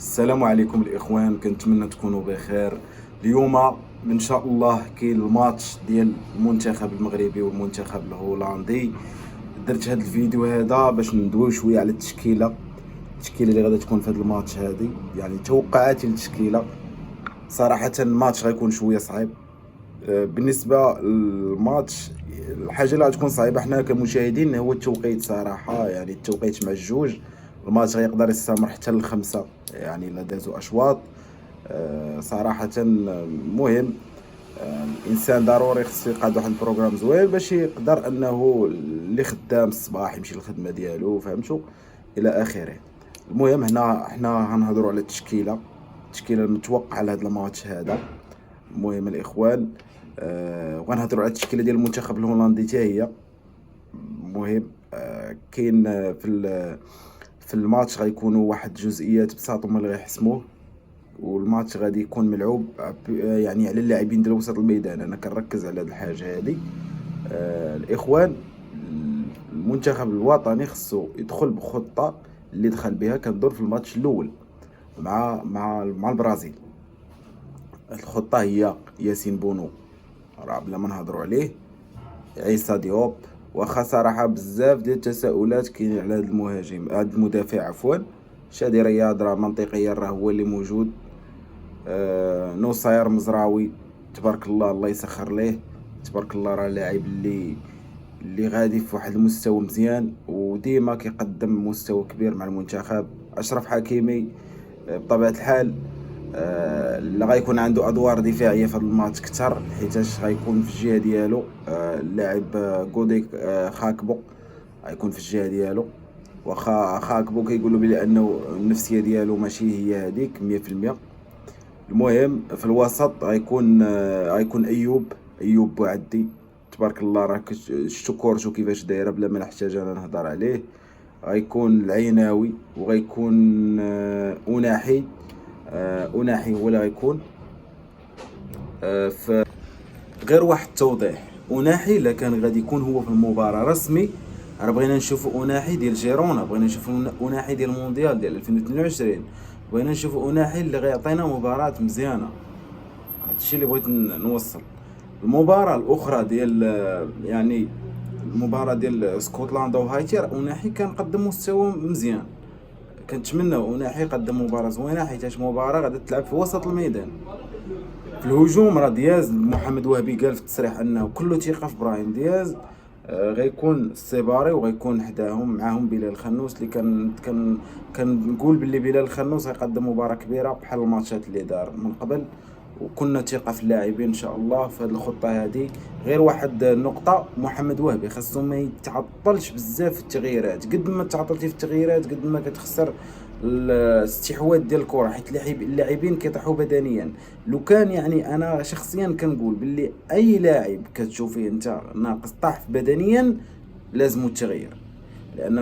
السلام عليكم الاخوان، كنتمنى تكونوا بخير. اليوم ان شاء الله كاين الماتش ديال المنتخب المغربي والمنتخب الهولندي. درت هذا الفيديو هذا باش ندويو شويه على التشكيله اللي غادا تكون في هذا الماتش هذه، يعني توقعاتي للتشكيله. صراحه الماتش غيكون شويه صعيب. بالنسبه للماتش، الحاجه اللي غتكون صعيبه حنا كمشاهدين هو التوقيت صراحه، يعني التوقيت مع الجوج. الماتش غيقدر يستمر حتى للخمسة، يعني الا دازو اشواط. صراحه مهم. الانسان ضروري خصو يقاد واحد البروغرام زوين باش يقدر انه اللي خدام الصباح يمشي للخدمه ديالو، فهمتوا، الى اخره. المهم هنا حنا غنهضروا على التشكيله المتوقعه لهذا الماتش هذا. المهم الاخوان، وغنهضروا على التشكيله ديال المنتخب الهولندي حتى هي. المهم كاين في الماتش غيكونوا واحد الجزئيات بساط هما اللي غيحسموه، والماتش غادي يكون ملعوب يعني على اللاعبين ديال وسط الميدان. انا كنركز على هذه الحاجه هذه. الاخوان، المنتخب الوطني خصو يدخل بخطه اللي دخل بها كندور في الماتش الاول مع البرازيل. الخطه هي ياسين بونو، راه بلا ما نهضروا عليه. عيسى ديوب، واخا صراحه بزاف ديال التساؤلات كاين على هذا المهاجم، هذا المدافع عفوا. شادي رياض راه منطقيا راه هو اللي موجود. نصير مزراوي تبارك الله، الله يسخر ليه، تبارك الله، راه لاعب اللي غادي في واحد المستوى مزيان وديما كيقدم مستوى كبير مع المنتخب. اشرف حكيمي بطبيعه الحال اللي غيكون عنده ادوار دفاعيه في هذا الماتش كثر، حيتاش غيكون في الجهه ديالو اللاعب غودي خاكبو غيكون في الجهه ديالو. واخا خاكبو كيقولوا بلي انه النفسيه ديالو ماشي هي هذيك 100%. المهم في الوسط غيكون ايوب بوعدي، تبارك الله، راه شتو كورتو كيفاش دايره بلا ما نحتاج انا نهضر عليه. غيكون العيناوي، وغيكون أناحي هو اللي غيكون. في غير واحد التوضيح، أناحي الا كان غادي يكون هو في المباراة رسمي، راه بغينا نشوفوا أناحي ديال جيرونا، بغينا نشوفوا أناحي ديال المونديال ديال 2022، بغينا نشوفوا أناحي اللي غيعطينا مباراة مزيانة. هادشي اللي بغيت نوصل. المباراة الأخرى ديال يعني المباراة ديال اسكتلندا وهايتي، راه أناحي كان قدم مستوى مزيان. كنتمناو أناحي يقدم مباراة زوينة، حيتاش مباراة غادا تلعب في وسط الميدان. في الهجوم راه دياز، محمد وهبي قال في التصريح انه كله ثقه في ابراهيم دياز. غيكون السيباري، وغيكون حداهم معاهم بلال الخنوس، اللي كنقول باللي بلال الخنوس غيقدم مباراه كبيره بحال الماتشات اللي دار من قبل. وكنا ثقه في اللاعبين ان شاء الله في هذه الخطه هذه. غير واحد النقطه، محمد وهبي خاصو ما يتعطلش بزاف في التغييرات. قد ما تعطلتي في التغييرات قد ما كتخسر الاستحواذ ديال الكره، حيت اللاعبين كيطيحوا بدنيا. لو كان يعني انا شخصيا كنقول باللي اي لاعب كتشوفيه انت ناقص طاح بدنيا لازم التغيير، لان